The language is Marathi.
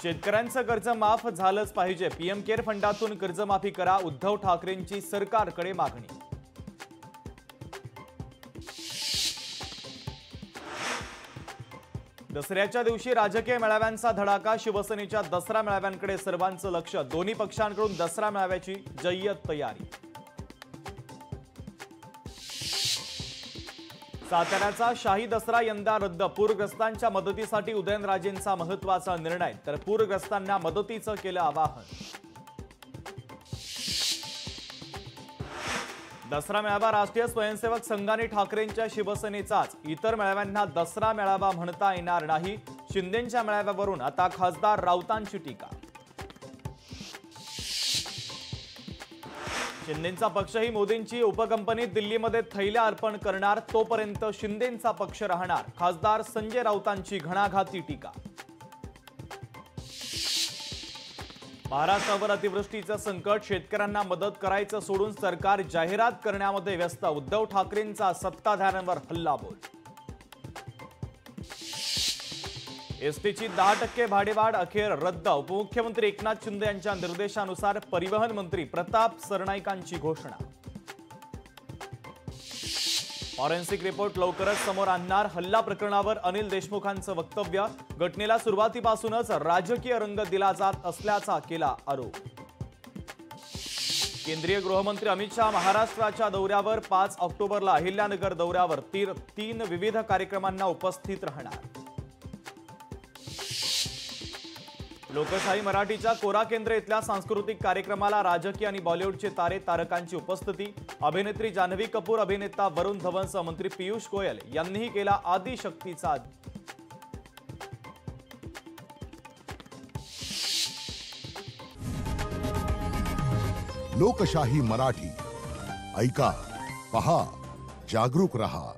शेतकऱ्यांचं कर्ज माफ झालंच पाहिजे। पीएम केअर फंडातून कर्जमाफी करा, उद्धव ठाकरेंची सरकारकडे मागणी। दसऱ्याच्या दिवशी राजकीय मेळाव्यांचा धडाका, शिवसेनेच्या दसरा मेळाव्यांकडे सर्वांचं लक्ष। दोन्ही पक्षांकडून दसरा मेळाव्याची जय्यत तयारी। साताऱ्याचा शाही दसरा यंदा रद्द, पूरग्रस्तांच्या मदतीसाठी उदयनराजेंचा महत्त्वाचा निर्णय, तर पूरग्रस्तांना मदतीचं केलं आवाहन। दसरा मेळावा राष्ट्रीय स्वयंसेवक संघाने ठाकरेंच्या शिवसेनेचाच, इतर मेळाव्यांना दसरा मेळावा म्हणता येणार नाही। शिंदेंच्या मेळाव्यावरून आता खासदार राऊतांची टीका। शिंदेंचा पक्षही मोदींची उपकंपनीत दिल्लीमध्ये थैल्या अर्पण करणार, तोपर्यंत शिंदेंचा पक्ष राहणार, खासदार संजय राऊतांची घणाघाती टीका। महाराष्ट्रावर अतिवृष्टीचं संकट, शेतकऱ्यांना मदत करायचं सोडून सरकार जाहिरात करण्यामध्ये व्यस्त, उद्धव ठाकरेंचा सत्ताधाऱ्यांवर हल्लाबोल। एसटीची 10% भाडेवाढ अखेर रद्द, उपमुख्यमंत्री एकनाथ शिंदे यांच्या निर्देशानुसार परिवहन मंत्री प्रताप सरनाईकांची घोषणा। फॉरेन्सिक रिपोर्ट लवकरच समोर आणणार, हल्ला प्रकरणावर अनिल देशमुखांचं वक्तव्य, घटनेला सुरुवातीपासूनच राजकीय रंग दिला जात असल्याचा केला आरोप। केंद्रीय गृहमंत्री अमित शहा महाराष्ट्राच्या दौऱ्यावर, 5 ऑक्टोबरला अहिल्यानगर दौऱ्यावर 3 विविध कार्यक्रमांना उपस्थित राहणार। लोकशाही मराठीच्या कोरा केंद्र इथल्या सांस्कृतिक कार्यक्रमाला राजकीय आणि बॉलिवूडचे तारे तारकांची उपस्थिती, अभिनेत्री जान्हवी कपूर, अभिनेता वरुण धवनसह मंत्री पियुष गोयल यांनीही केला आदिशक्तीचा। लोकशाही मराठी ऐका, पहा, जागरूक रहा।